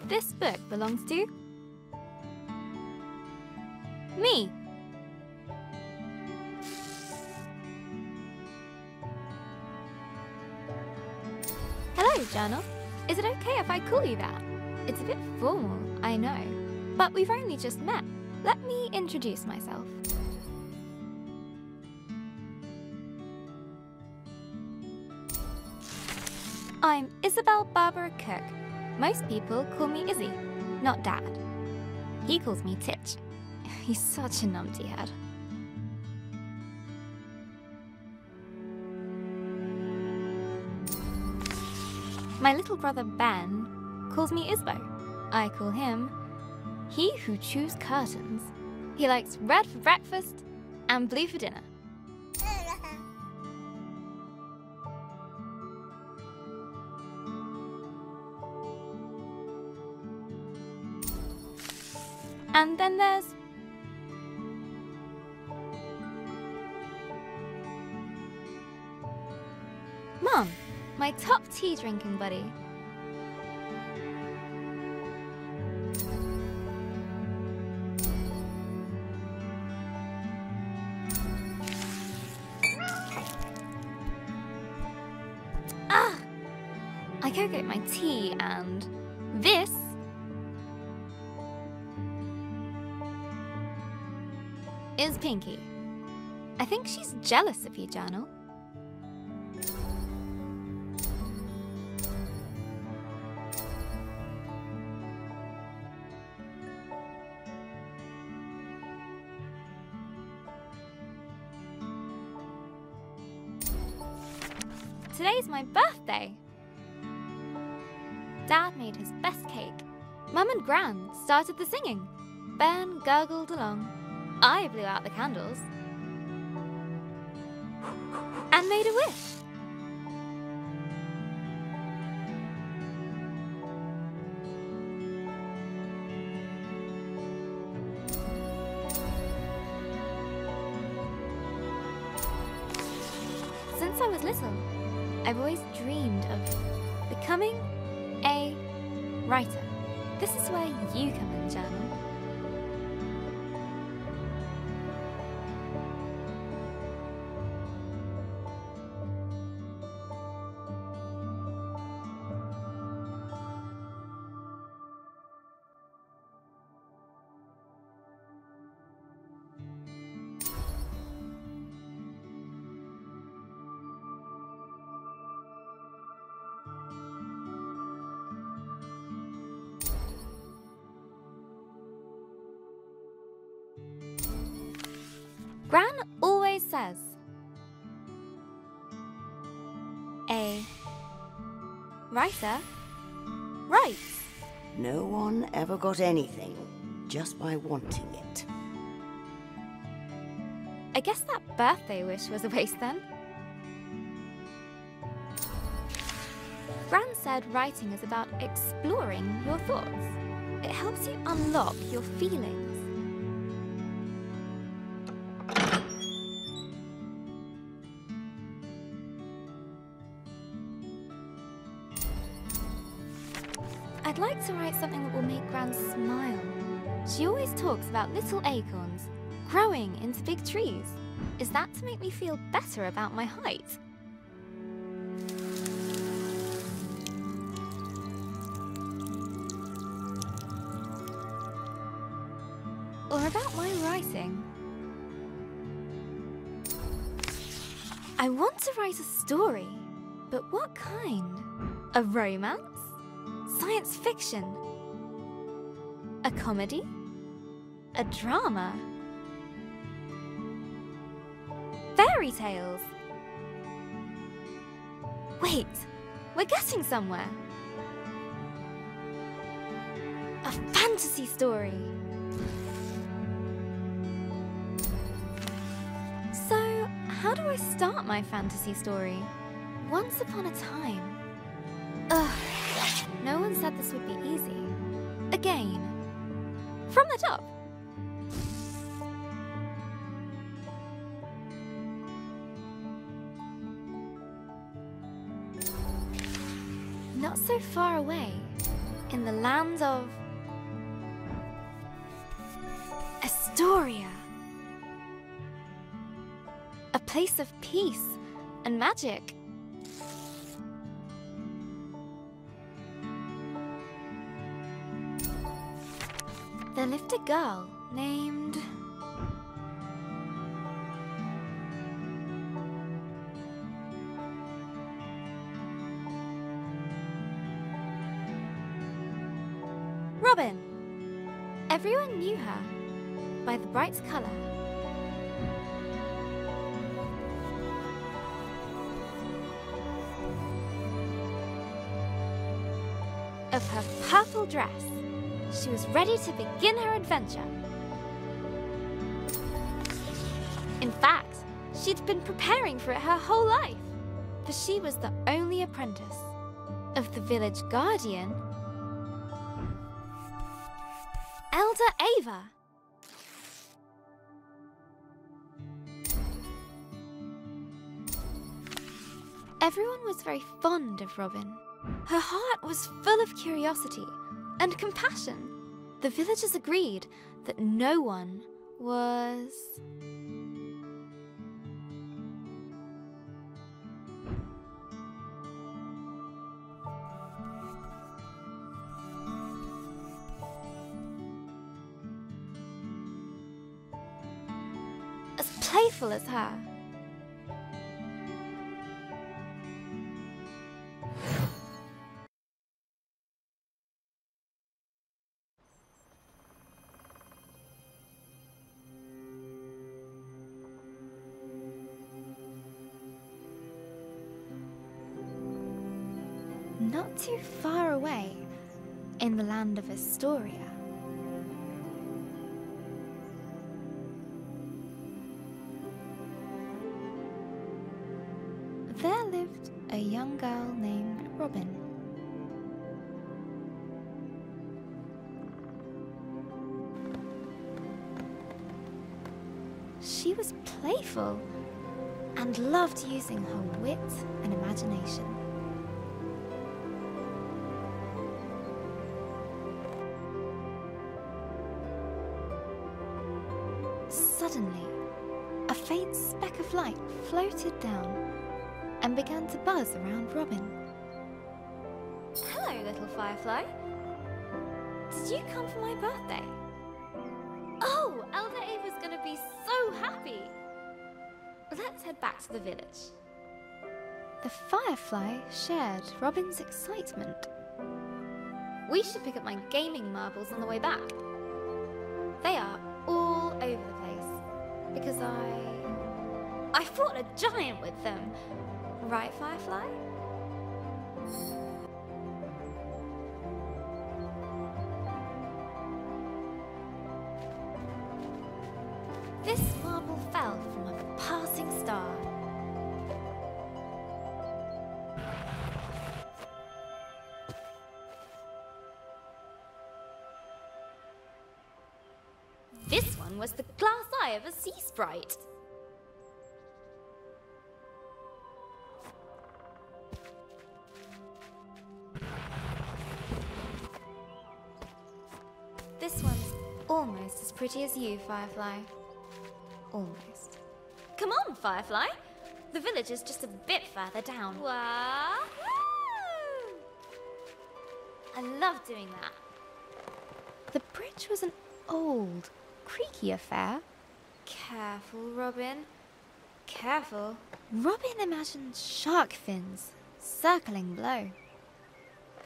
this book belongs to me. Hello, Journal. Is it okay if I call you that? It's a bit formal, I know, but we've only just met. Let me introduce myself. I'm Isabel Barbara Cook. Most people call me Izzy, not Dad. He calls me Titch. He's such a numpty head. My little brother Ben calls me Isbo. I call him He Who Chews Curtains. He likes red for breakfast and blue for dinner. And then there's Mom, my top tea drinking buddy. I go get my tea, and this is Pinky. I think she's jealous of you, Journal. Today's my birthday. Dad made his best cake. Mum and Gran started the singing. Ben gurgled along. I blew out the candles and made a wish. Since I was little, I've always dreamed of becoming a writer. This is where you come in, Journal. Gran always says, a writer writes. No one ever got anything just by wanting it. I guess that birthday wish was a waste then. Gran said writing is about exploring your thoughts. It helps you unlock your feelings. I'd like to write something that will make Gran smile. She always talks about little acorns growing into big trees. Is that to make me feel better about my height? Or about my writing? I want to write a story, but what kind? A romance? Science fiction? A comedy? A drama? Fairy tales? Wait, we're getting somewhere. A fantasy story. So, how do I start my fantasy story? Once upon a time. Ugh. No one said this would be easy. Again. From the top. Not so far away. in the land of Astoria. A place of peace and magic. There lived a girl named... Robin. Everyone knew her by the bright colour. Of her purple dress, she was ready to begin her adventure. In fact, she'd been preparing for it her whole life, for she was the only apprentice of the village guardian, Elder Ava. Everyone was very fond of Robin. Her heart was full of curiosity and compassion. The villagers agreed that no one was... as playful as her. Not too far away, in the land of Astoria, there lived a young girl named Robin. She was playful and loved using her wit and imagination. Suddenly, a faint speck of light floated down and began to buzz around Robin. Hello, little firefly. Did you come for my birthday? Oh, Elder Ava's gonna be so happy. Let's head back to the village. The firefly shared Robin's excitement. We should pick up my gaming marbles on the way back. They are all over the place because I fought a giant with them. Right, Firefly? This marble fell from a passing star. This one was the glass eye of a sea sprite. This one's almost as pretty as you, Firefly. Almost. Come on, Firefly. The village is just a bit further down. Wahoo! I love doing that. The bridge was an old, creaky affair. Careful, Robin. Careful. Robin imagined shark fins circling below.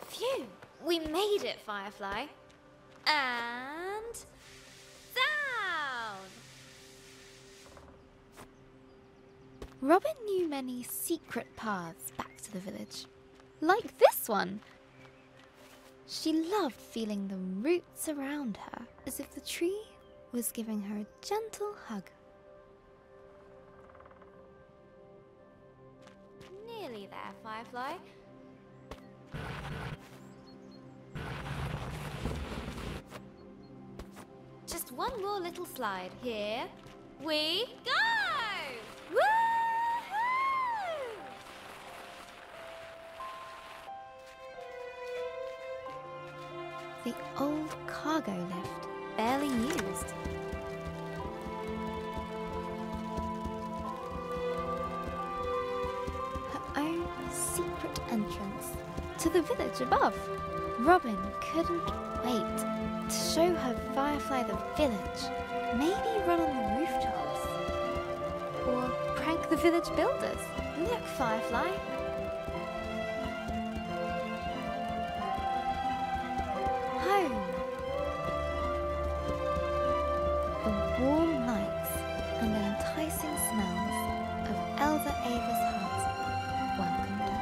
Phew! We made it, Firefly. And... down! Robin knew many secret paths back to the village. Like this one. She loved feeling the roots around her, as if the tree was giving her a gentle hug. Nearly there, Firefly. Just one more little slide. Here we go! Woohoo! The old cargo lift, barely used. Her own secret entrance to the village above. Robin couldn't wait to show her Firefly the village. Maybe run on the rooftops. Or prank the village builders. Look, Firefly. Home. The warm lights and the enticing smells of Elder Ava's hut welcomed her.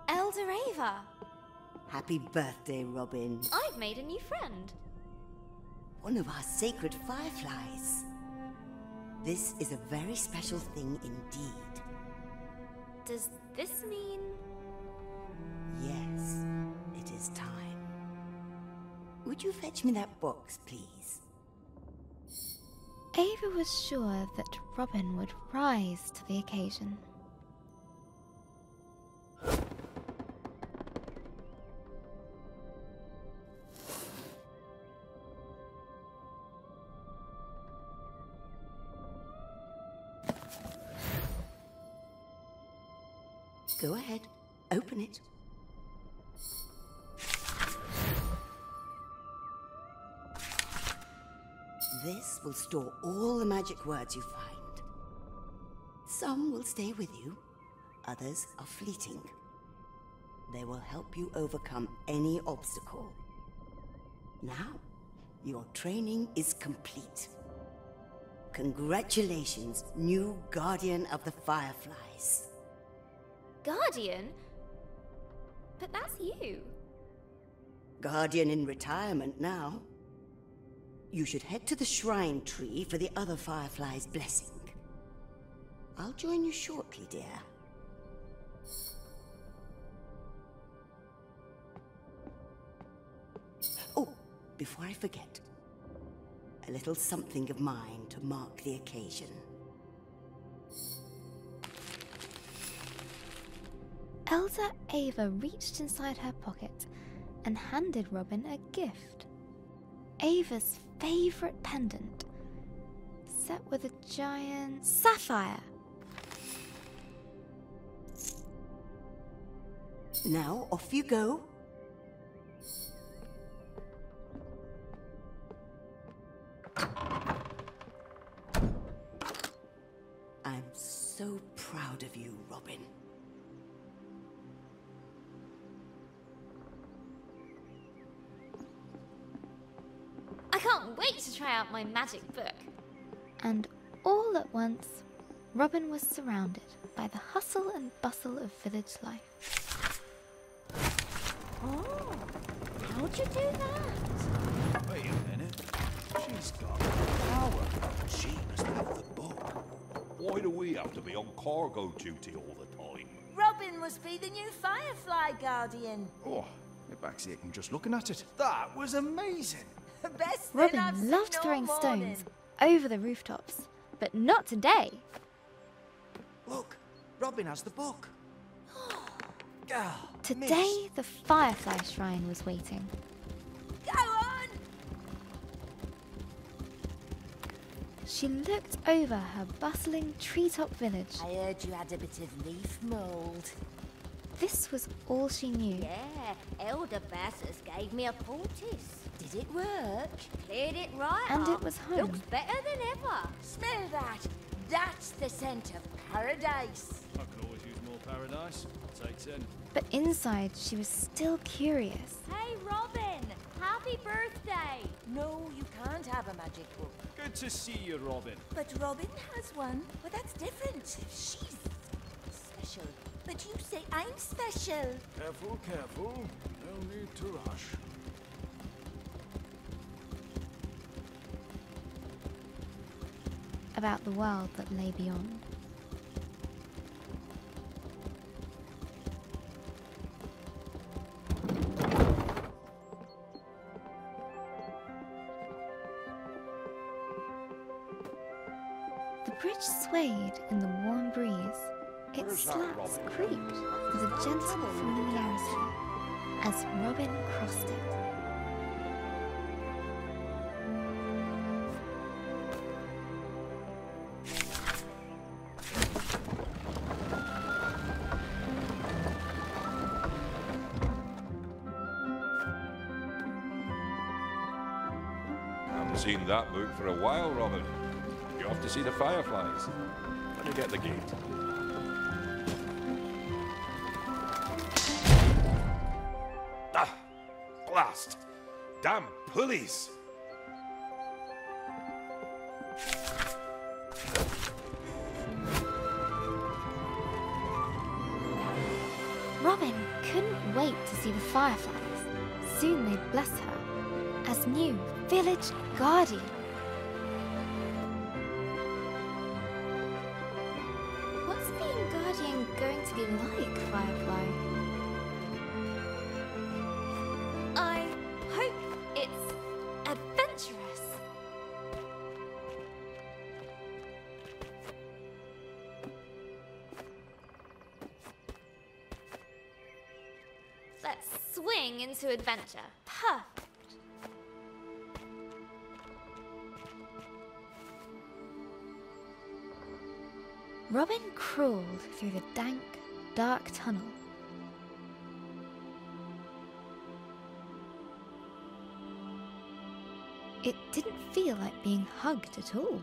Elder Ava! Happy birthday, Robin. I've made a new friend. One of our sacred fireflies. This is a very special thing indeed. Does this mean... Yes, it is time. Would you fetch me that box, please? Ava was sure that Robin would rise to the occasion. Go ahead, open it. This will store all the magic words you find. Some will stay with you, others are fleeting. They will help you overcome any obstacle. Now, your training is complete. Congratulations, new Guardian of the Fireflies. Guardian? But that's you. Guardian in retirement now. You should head to the shrine tree for the other Firefly's blessing. I'll join you shortly, dear. Oh, before I forget, a little something of mine to mark the occasion. Elder Ava reached inside her pocket and handed Robin a gift. Ava's favorite pendant, set with a giant sapphire. Now, off you go. I'm so proud of you, Robin. I can't wait to try out my magic book. And all at once, Robin was surrounded by the hustle and bustle of village life. Oh, how'd you do that? Wait a minute. She's got power. She must have the book. Why do we have to be on cargo duty all the time? Robin must be the new Firefly Guardian. Oh, my back's aching just looking at it. That was amazing. Best thing I've Robin seen loved all throwing morning. stones over the rooftops, but not today. Look, Robin has the book. Today, the Firefly Shrine was waiting. Go on! She looked over her bustling treetop village. I heard you had a bit of leaf mould. This was all she knew. Yeah, Elder Bassus gave me a poultice. Did it work? Cleared it right And up. it was home. Looks better than ever. Smell that. That's the scent of paradise. I could always use more paradise. I'll take 10. But inside, she was still curious. Hey, Robin! Happy birthday! No, you can't have a magic book. Good to see you, Robin. But Robin has one. But that's different. She's special. But you say I'm special. Careful, careful. No need to rush. About the world that lay beyond. The bridge swayed in the warm breeze. Its Where's that slats Robin? creaked with a gentle familiarity as Robin crossed it. Haven't seen that book for a while, Robin. You have to see the fireflies. Let me get the gate. Ah! Blast! Damn pulleys! Robin couldn't wait to see the fireflies. Soon they'd bless her as new village guardian. What's being guardian going to be like, Firefly? I hope it's adventurous. Let's swing into adventure. Perfect. Robin crawled through the dank, dark tunnel. It didn't feel like being hugged at all.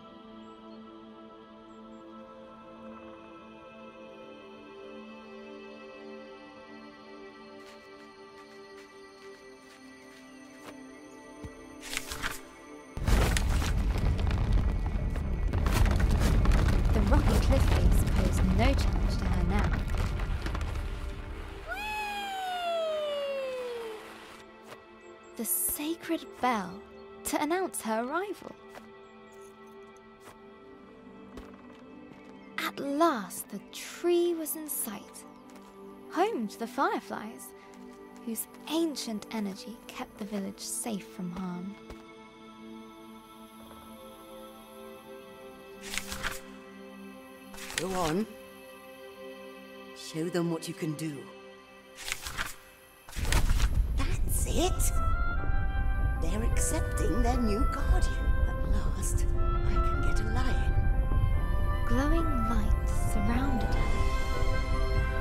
The rocky cliff face posed no challenge to her now. The sacred bell to announce her arrival. At last the tree was in sight, home to the fireflies, whose ancient energy kept the village safe from harm. Go on. Show them what you can do. That's it! They're accepting their new guardian. At last, I can get a lion. Glowing light surrounded her,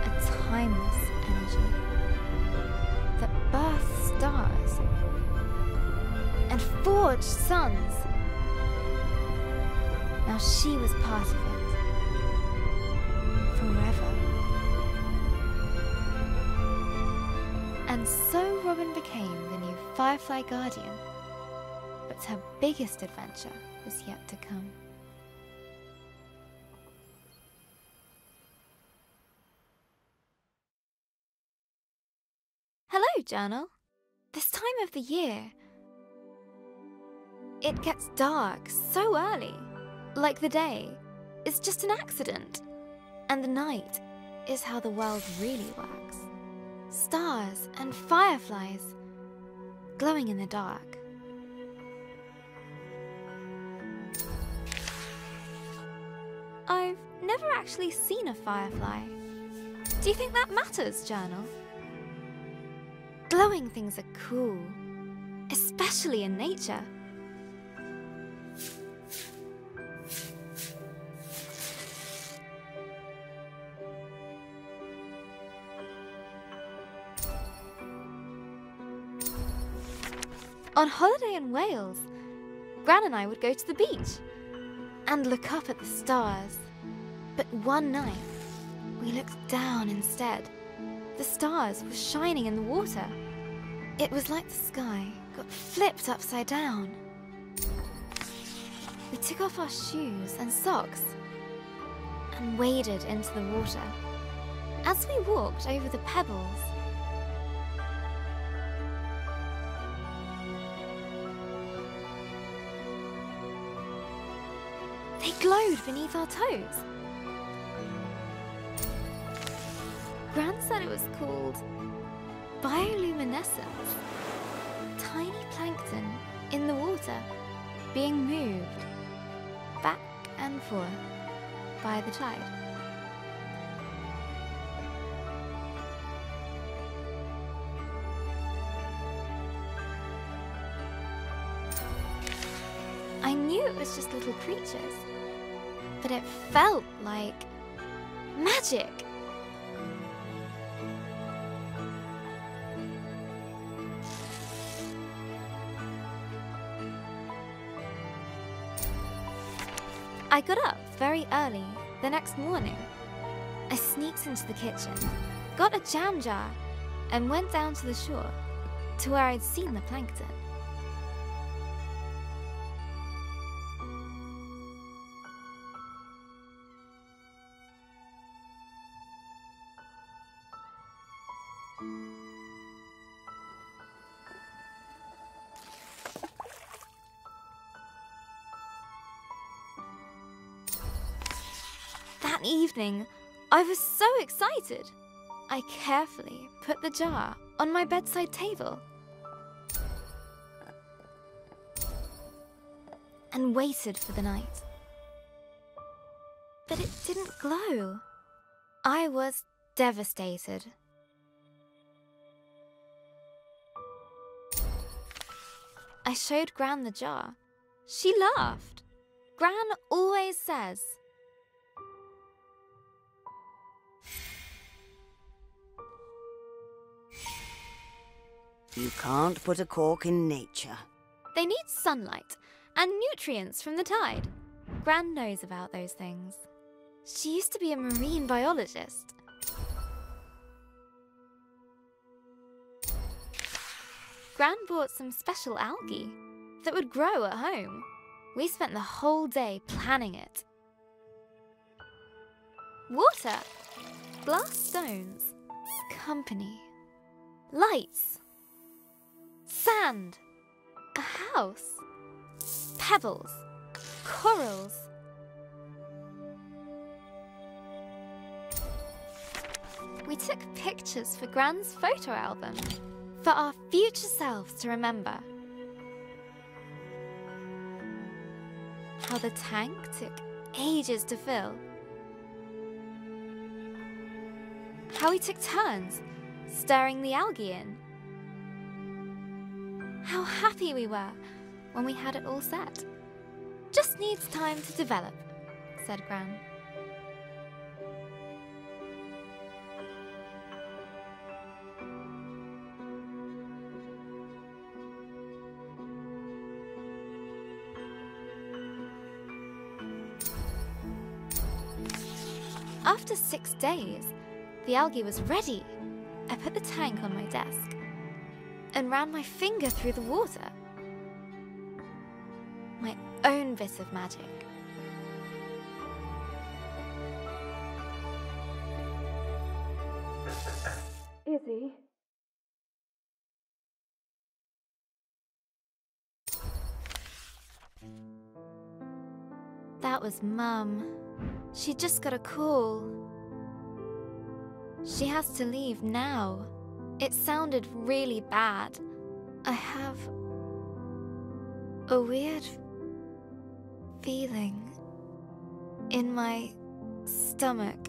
a timeless energy that birthed stars and forged suns. Now she was part of it, forever. And so Robin became the new Firefly Guardian, but her biggest adventure was yet to come. Hello, Journal. This time of the year, it gets dark so early. Like the day is just an accident, and the night is how the world really works. Stars and fireflies glowing in the dark. I've never actually seen a firefly. Do you think that matters, Journal? Glowing things are cool, especially in nature. On holiday in Wales, Gran and I would go to the beach and look up at the stars. But one night, we looked down instead. The stars were shining in the water. It was like the sky got flipped upside down. We took off our shoes and socks and waded into the water. As we walked over the pebbles, they glowed beneath our toes. Gran said it was called bioluminescence. Tiny plankton in the water being moved back and forth by the tide. I knew it was just little creatures, but it felt like magic. I got up very early the next morning. I sneaked into the kitchen, got a jam jar, and went down to the shore to where I'd seen the plankton. That evening, I was so excited. I carefully put the jar on my bedside table and waited for the night. But it didn't glow. I was devastated. I showed Gran the jar. She laughed. Gran always says, "You can't put a cork in nature." they need sunlight and nutrients from the tide. Gran knows about those things. She used to be a marine biologist. Gran bought some special algae that would grow at home. We spent the whole day planning it. Water, glass stones, company, lights, sand, a house, pebbles, corals. We took pictures for Gran's photo album for our future selves to remember. How the tank took ages to fill. How we took turns stirring the algae in. How happy we were when we had it all set. Just needs time to develop, said Gran. After 6 days, the algae was ready. I put the tank on my desk and ran my finger through the water. My own bit of magic. Izzy? That was Mum. She just got a call. She has to leave now. It sounded really bad. I have a weird feeling in my stomach.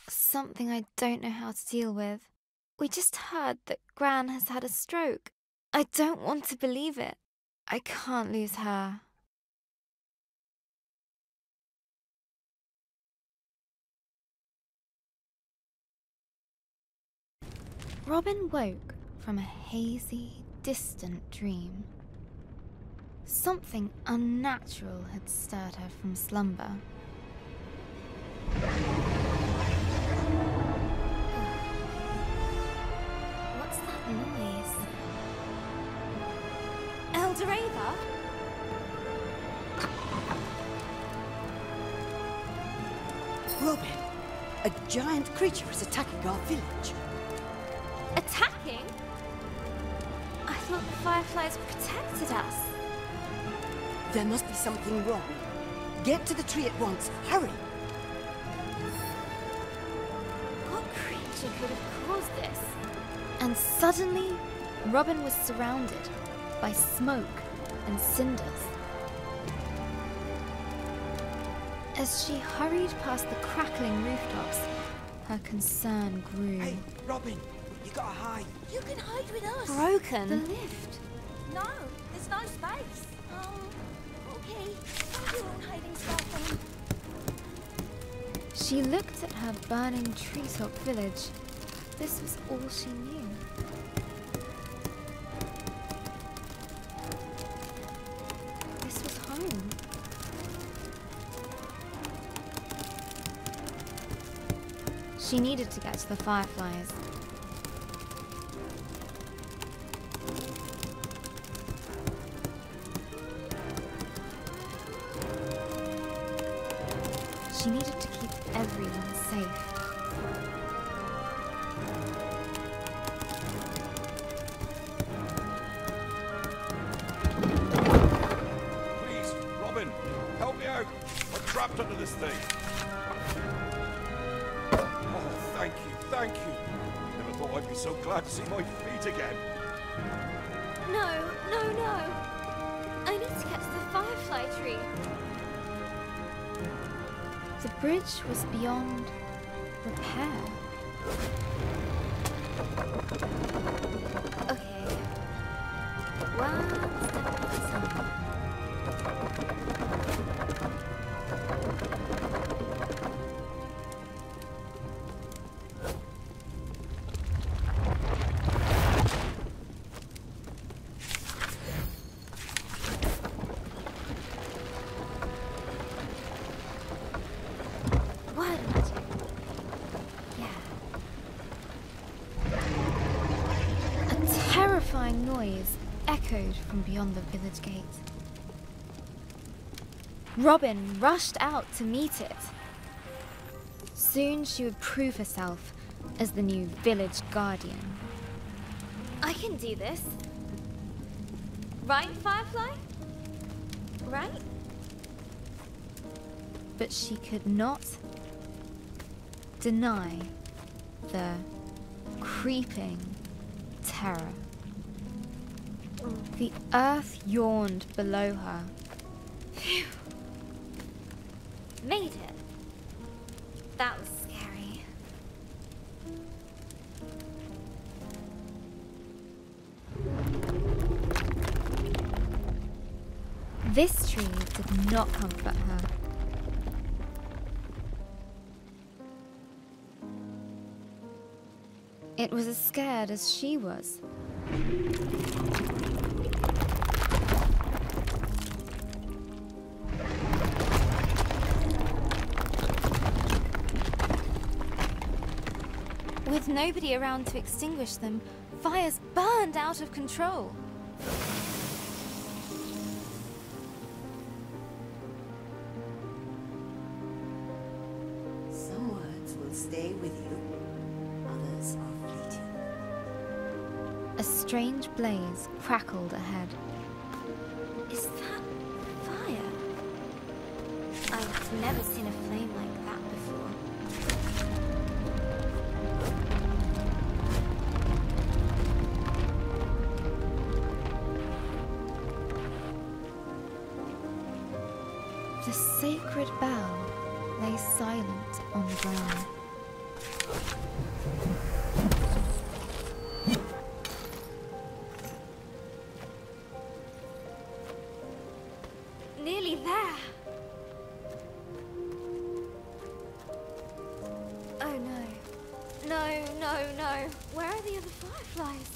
Something I don't know how to deal with. We just heard that Gran has had a stroke. I don't want to believe it. I can't lose her. Robin woke from a hazy, distant dream. Something unnatural had stirred her from slumber. What's that noise? Eldoreva? Robin, a giant creature is attacking our village. Attacking? I thought the fireflies protected us. There must be something wrong. Get to the tree at once. Hurry! What creature could have caused this? And suddenly, Robin was surrounded by smoke and cinders. As she hurried past the crackling rooftops, her concern grew. Hey, Robin, you gotta hide. You can hide with us. Broken. The lift. No, there's no space. Okay. Find your own hiding spot then. She looked at her burning treetop village. This was all she knew. This was home. She needed to get to the fireflies. She needed to keep everyone safe. Please, Robin, help me out. I'm trapped under this thing. Oh, thank you, thank you. Never thought I'd be so glad to see my feet again. No, no, no. I need to get to the firefly tree. The bridge was beyond repair. Okay. One step at a time. Word magic. Yeah. A terrifying noise echoed from beyond the village gate. Robin rushed out to meet it. Soon she would prove herself as the new village guardian. I can do this. Right, Firefly? Right? But she could not deny the creeping terror. The earth yawned below her. Phew. Made it. That was scary. This tree did not comfort her. It was as scared as she was. With nobody around to extinguish them, fires burned out of control. Some words will stay with you, others are fleeting. A strange blaze crackled ahead. Is that fire? I've never seen a flame like that before. The sacred bell lay silent on the ground. Nearly there. Oh no. No, no, no. Where are the other fireflies?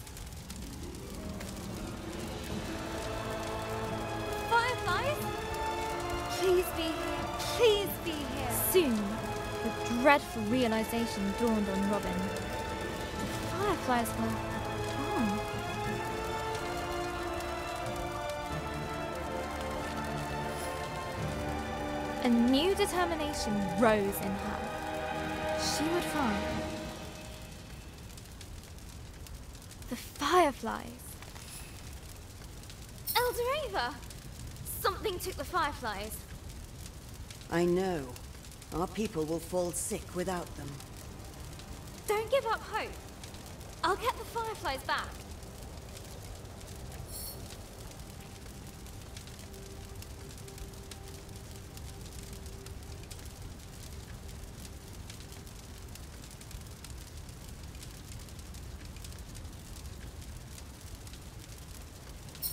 Fireflies? Please be here. Please be here. Soon, the dreadful realization dawned on Robin. The fireflies were gone. A new determination rose in her. She would find the fireflies. Eldoreva! Something took the fireflies. I know. Our people will fall sick without them. Don't give up hope. I'll get the fireflies back.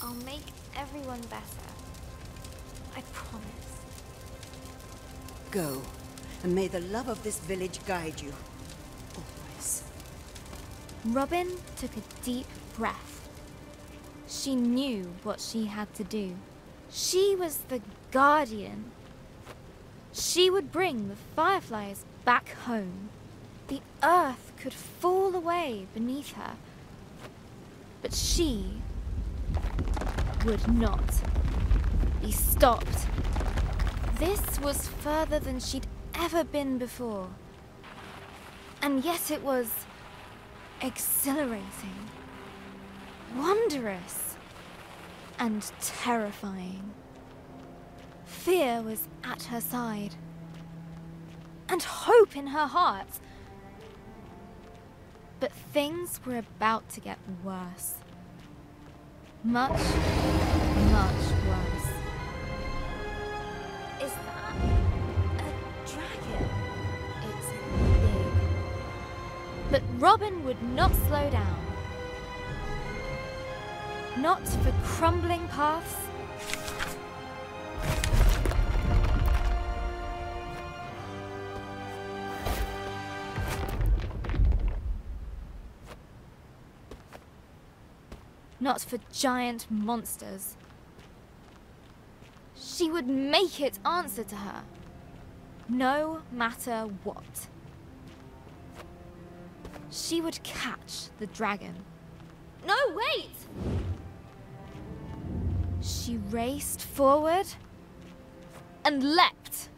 I'll make everyone better. I promise. Go, and may the love of this village guide you. Always. Robin took a deep breath. She knew what she had to do. She was the guardian. She would bring the fireflies back home. The earth could fall away beneath her. But she would not be stopped. This was further than she'd ever been before. And yet it was exhilarating, wondrous, and terrifying. Fear was at her side, and hope in her heart. But things were about to get worse. Much, much worse. Is that a dragon? It's big. But Robin would not slow down. Not for crumbling paths. Not for giant monsters. She would make it answer to her, no matter what. She would catch the dragon. No, wait! She raced forward and leapt.